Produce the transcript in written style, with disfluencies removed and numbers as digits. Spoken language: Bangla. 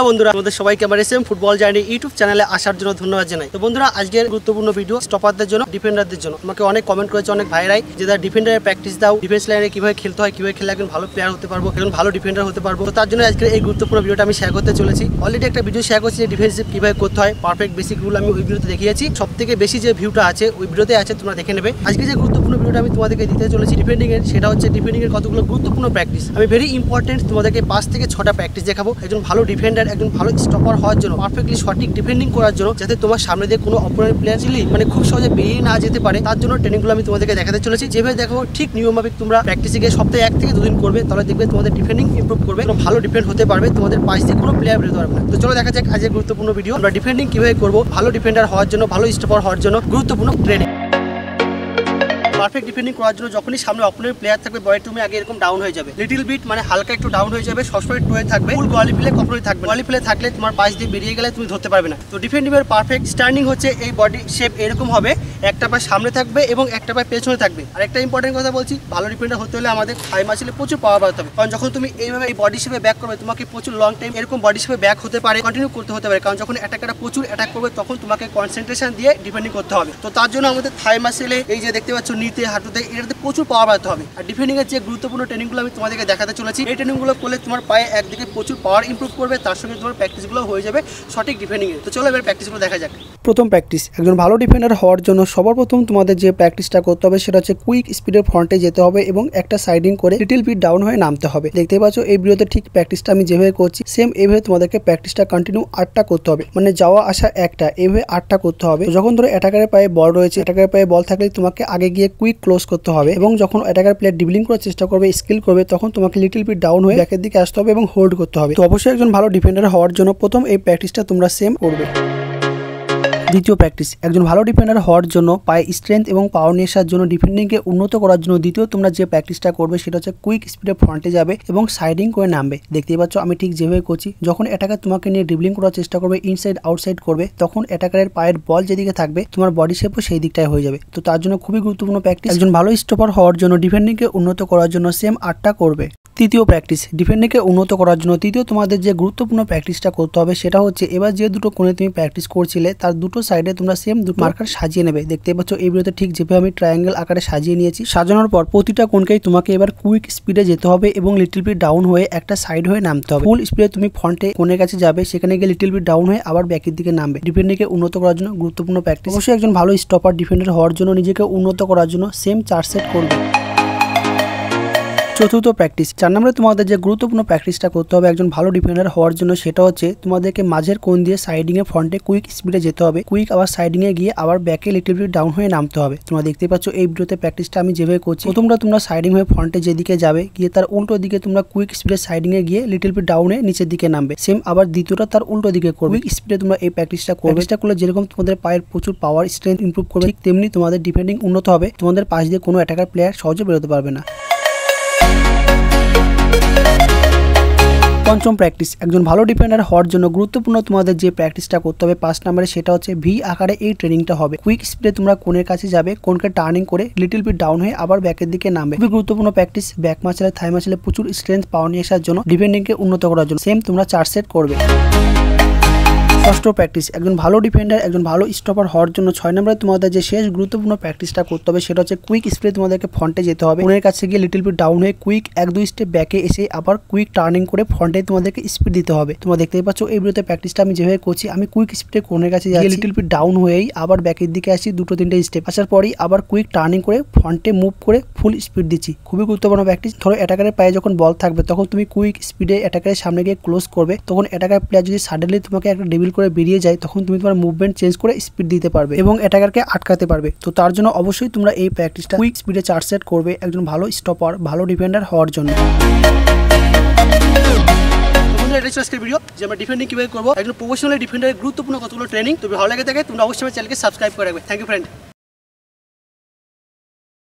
হ্যালো বন্ধুরা, আমাদের সবাইকে আমার এসএম ফুটবল জার্নি ইউটিউব চ্যানেলে আসার জন্য ধন্যবাদ জানাই। তো বন্ধুরা, আজকের গুরুত্বপূর্ণ ভিডিও স্টপারদের জন্য, ডিফেন্ডারদের জন্য। আমাকে অনেক কমেন্ট করেছে অনেক ভাইরাই যে তারা ডিফেন্ডারের প্র্যাকটিস দাও, ডিফেন্স লাইনে কিভাবে খেলতে হয়, কিভাবে খেলে একজন ভালো প্লেয়ার হতে পারবো, একজন ভালো ডিফেন্ডার হতে পারবো। তো তার জন্য আজকে এই গুরুত্বপূর্ণ ভিডিওটা আমি শেয়ার করতে চলেছি। অলরেডি একটা ভিডিও শেয়ার করছি যে ডিফেন্সিভ কিভাবে করতে হয়, পারফেক্ট বেসিক রুল আমি ওই ভিডিওতে দেখিয়েছি। সবথেকে বেশি যে ভিউটা আছে ওই ভিডিওতে আছে, তোমরা দেখে নেবে। আজকে যে গুরুত্বপূর্ণ ভিডিওটা আমি তোমাদেরকে দিতে চলেছি ডিফেন্ডিং এর, সেটা হচ্ছে ডিফেন্ডিং এর কতগুলো গুরুত্বপূর্ণ প্র্যাকটিস। আমি ভেরি ইম্পর্টেন্ট তোমাদেরকে 5 থেকে 6টা প্র্যাকটিস দেখাবো একজন ভালো ডিফেন্ডার, একজন ভালো স্টপার হওয়ার জন্য, পারফেক্টলি সঠিক ডিফেন্ডিং করার জন্য, যাতে তোমার সামনে দিয়ে কোনো অপোনেন্ট প্লেয়ার ছিলি খুব সহজে বেরিয়ে না যেতে পারে। তার জন্য ট্রেনিংগুলো আমি তোমাদেরকে দেখাতে চলেছি। যেভাবে দেখো ঠিক নিয়মভাবে তোমরা প্র্যাকটিসে গিয়ে সপ্তাহে 1 থেকে 2 দিন করবে, তাহলে দেখবে তোমাদের ডিফেন্ডিং ইমপ্রুভ করবে, ভালো ডিফেন্ড হতে পারবে, তোমাদের পাশ দিয়ে কোনো প্লেয়ার বেরোতে পারবে না। তো চলো দেখা যাক আজকের গুরুত্বপূর্ণ ভিডিও। আমরা ডিফেন্ডিং কিভাবে করবো, ভালো ডিফেন্ডার হওয়ার জন্য, ভালো স্টপার হওয়ার জন্য গুরুত্বপূর্ণ ট্রেনিং। পারফেক্ট ডিফেন্ডিং করার জন্য যখনই সামনে অপোনেন্ট প্লেয়ার থাকবে, বডি তুমি আগে এরকম ডাউন হয়ে যাবে, লিটল বিট মানে হালকা একটু ডাউন হয়ে যাবে, সবসময় টোয়ে থাকবে। ফুল গোয়ালি প্লে কখনোই থাকবে। গোয়ালি প্লে থাকলে তোমার পাশ দিয়ে বেরিয়ে গেলে তুমি ধরতে পারবে না। তো ডিফেন্ডিং এর পারফেক্ট স্ট্যান্ডিং হচ্ছে এই বডি শেপ এরকম হবে, একটা পা সামনে থাকবে এবং একটা পা পেছনে থাকবে। আর একটা ইম্পর্টেন্ট কথা বলছি, ভালো ডিফেন্ডার হতে হলে আমাদের থাই মাসলে প্রচুর পাওয়ার বাড়াতে হবে। কারণ যখন তুমি এইভাবে এই বডি শেপে ব্যাক করবে, তোমাকে প্রচুর লং টাইম এরকম বডি শেপে ব্যাক হতে পারে, কন্টিনিউ করতে হতে পারে। কারণ যখন অ্যাটাকাররা প্রচুর অ্যাটাক করবে, তখন তোমাকে কনসেন্ট্রেশন দিয়ে ডিফেন্ডিং করতে হবে। তো তার জন্য আমাদের থাই মাসলে এই যে দেখতে পাচ্ছ নিতে, হাঁটুতে, এটাতে প্রচুর পাওয়ার বাড়াতে হবে। আর ডিফেন্ডিং এর যে গুরুত্বপূর্ণ ট্রেনিংগুলো আমি তোমাদেরকে দেখাতে চলেছি, এই ট্রেনিংগুলো করলে তোমার পায়ে একদিকে প্রচুর পাওয়ার ইমপ্রুভ করবে, তার সঙ্গে তোমার প্র্যাকটিসগুলো হয়ে যাবে সঠিক ডিফেন্ডিং এর। তো চলো এবার প্র্যাকটিসগুলো দেখা যাক। প্রথম প্র্যাকটিস, একজন ভালো ডিফেন্ডার হওয়ার জন্য সবার প্রথম তোমাদের যে প্র্যাকটিসটা করতে হবে সেটা হচ্ছে কুইক স্পিডের ফ্রন্টে যেতে হবে এবং একটা সাইডিং করে লিটল বিট ডাউন হয়ে নামতে হবে। দেখতে পাচ্ছ এই ভিডিওতে ঠিক প্র্যাকটিসটা আমি যেভাবে করছি, সেম এইভাবে তোমাদেরকে প্র্যাকটিসটা কন্টিনিউ 8টা করতে হবে। মানে যাওয়া আসা একটা, এইভাবে 8টা করতে হবে। যখন ধরো অ্যাটাকারের পায়ে বল রয়েছে, অ্যাটাকারের পায়ে বল থাকলে তোমাকে আগে গিয়ে কুইক ক্লোজ করতে হবে, এবং যখন অ্যাটাকার প্লেয়ার ড্রিবলিং করার চেষ্টা করবে, স্কিল করবে, তখন তোমাকে লিটল বিট ডাউন হয়ে ব্যাকের দিকে আসতে হবে এবং হোল্ড করতে হবে। তো অবশ্যই একজন ভালো ডিফেন্ডার হওয়ার জন্য প্রথম এই প্র্যাকটিসটা তোমরা সেম করবে। দ্বিতীয় প্র্যাকটিস, একজন ভালো ডিফেন্ডার হওয়ার জন্য পায়ে স্ট্রেংথ এবং পাওয়ার নিয়ে আসার জন্য, ডিফেন্ডিংকে উন্নত করার জন্য দ্বিতীয় তোমরা যে প্র্যাকটিসটা করবে সেটা হচ্ছে কুইক স্পিডে ফ্রন্টে যাবে এবং সাইডিং করে নামবে। দেখতেই পাচ্ছ আমি ঠিক যেভাবে করছি। যখন অ্যাটাকার তোমাকে নিয়ে ড্রিবলিং করার চেষ্টা করবে, ইনসাইড আউটসাইড করবে, তখন অ্যাটাকারের পায়ের বল যেদিকে থাকবে তোমার বডি শেপও সেই দিকটায় হয়ে যাবে। তো তার জন্য খুবই গুরুত্বপূর্ণ প্র্যাকটিস। একজন ভালো স্টপার হওয়ার জন্য ডিফেন্ডিংকে উন্নত করার জন্য সেম 8টা করবে। তৃতীয় প্র্যাকটিস, ডিফেন্ডিংকে উন্নত করার জন্য তৃতীয় তোমাদের যে গুরুত্বপূর্ণ প্র্যাকটিসটা করতে হবে সেটা হচ্ছে, এবার যে দুটো কোণে তুমি প্র্যাকটিস করছিলে তার দুটো সাইডে তোমরা সেম দুটো মার্কার সাজিয়ে নেবে। দেখতে পাচ্ছ এই ভিডিওতে ঠিক যেভাবে আমি ট্রায়াঙ্গেল আকারে সাজিয়ে নিয়েছি। সাজানোর পর প্রতিটা কোণকেই তোমাকে এবার কুইক স্পিডে যেতে হবে এবং লিটল বিট ডাউন হয়ে একটা সাইড হয়ে নামতে হবে। ফুল স্পিডে তুমি ফ্রন্টে কোণের কাছে যাবে, সেখানে গিয়ে লিটল বিট ডাউন হয়ে আবার ব্যাকের দিকে নামবে। ডিফেন্ডিংকে উন্নত করার জন্য গুরুত্বপূর্ণ প্র্যাকটিস। অবশ্যই একজন ভালো স্টপার ডিফেন্ডার হওয়ার জন্য নিজেকে উন্নত করার জন্য সেম 4 সেট করবে। চতুর্থ প্র্যাকটিস, 4 নম্বরে তোমাদের যে গুরুত্বপূর্ণ প্র্যাকটিসটা করতে হবে একজন ভালো ডিফেন্ডার হওয়ার জন্য সেটা হচ্ছে তোমাদেরকে মাঝের কোণ দিয়ে সাইডিং এ ফ্রন্টে কুইক স্পিডে যেতে হবে। কুইক আবার সাইডিং এ গিয়ে আবার ব্যাকে লিটল বিট ডাউন হয়ে নামতে হবে। তোমরা দেখতে পাচ্ছ এই ভিডিওতে প্র্যাকটিসটা আমি যেভাবে করছি। প্রথমটা তোমরা সাইডিং হয়ে ফ্রন্টে যেদিকে যাবে, গিয়ে তার উল্টো দিকে তোমরা কুইক স্পিডে সাইডিং এ গিয়ে লিটল বিট ডাউনে নিচের দিকে নামবে। সেম আবার দ্বিতীয়টা তার উল্টো দিকে করবে। কুইক স্পিডে তোমরা এই প্র্যাকটিসটা করবে। প্র্যাকটিসটা করলে যেরকম তোমাদের পায়ের প্রচুর পাওয়ার স্ট্রেংথ ইমপ্রুভ করবে, ঠিক তেমনি তোমাদের ডিফেন্ডিং উন্নত হবে। তোমাদের পাশ দিয়ে কোনো অ্যাটাকার প্লেয়ার সহজে বেরোতে পারবে না। পঞ্চম প্র্যাকটিস, একজন ভালো ডিফেন্ডার হওয়ার জন্য গুরুত্বপূর্ণ তোমাদের যে প্র্যাকটিসটা করতে হবে 5 নম্বরে সেটা হচ্ছে ভি আকারে এই ট্রেনিংটা হবে। কুইক স্পিডে তোমরা কোণের কাছে যাবে, কোণকে টার্নিং করে লিটল বিট ডাউন হয়ে আবার ব্যাকের দিকে নামবে। খুবই গুরুত্বপূর্ণ প্র্যাকটিস। ব্যাক মাসলে, থাই মাসলে প্রচুর স্ট্রেংথ পাওয়ার নিয়ে আসার জন্য, ডিফেন্ডিংকে উন্নত করার জন্য সেম তোমরা 4 সেট করবে। ষষ্ঠ প্র্যাকটিস, একজন ভালো ডিফেন্ডার, একজন ভালো স্টপার হওয়ার জন্য 6 নম্বরে তোমাদের যে শেষ গুরুত্বপূর্ণ প্র্যাকটিসটা করতে হবে সেটা হচ্ছে কুইক স্পিডে তোমাদেরকে ফ্রন্টে যেতে হবে। কোণের কাছে গিয়ে লিটল বিট ডাউন হয়ে কুইক 1-2 স্টেপ ব্যাকে এসে আবার কুইক টার্নিং করে ফ্রন্টে তোমাদেরকে স্পিড দিতে হবে। তোমরা দেখতেই পাচ্ছ এই ভিডিওতে প্র্যাকটিসটা আমি যেভাবে করছি। আমি কুইক স্পিডে কোণের কাছে যাচ্ছি, লিটল বিট ডাউন হয়েই আবার ব্যাকের দিকে আসি, 2-3টে স্টেপ আসার পরেই আবার কুইক টার্নিং করে ফ্রন্টে মুভ করে ফুল স্পিড দিচ্ছি। খুবই গুরুত্বপূর্ণ প্র্যাকটিস। ধরো অ্যাটাকারের পায়ে যখন বল থাকবে, তখন তুমি কুইক স্পিডে অ্যাটাকারের সামনে গিয়ে ক্লোজ করবে। তখন অ্যাটাকার প্লেয়ার যদি সাডেনলি তোমাকে একটা ড্রিবল করে বেরিয়ে যায়, তখন তুমি তোমার মুভমেন্ট চেঞ্জ করে স্পিড দিতে পারবে এবং অ্যাটাকারকে আটকাতে পারবে। তো তার জন্য অবশ্যই তোমরা এই প্র্যাকটিসটা কুইক স্পিডে 4 সেট করবে একজন ভালো স্টপার, ভালো ডিফেন্ডার হওয়ার জন্য। ভিডিও যে আমরা ডিফেন্ডিং কিভাবে করবো, একজন প্রফেশনাল ডিফেন্ডারের গুরুত্বপূর্ণ কতগুলো ট্রেনিং। তো ভালো লাগে থাকে তোমরা অবশ্যই চ্যানেলকে সাবস্ক্রাইব করে রাখবে। Thank you friend.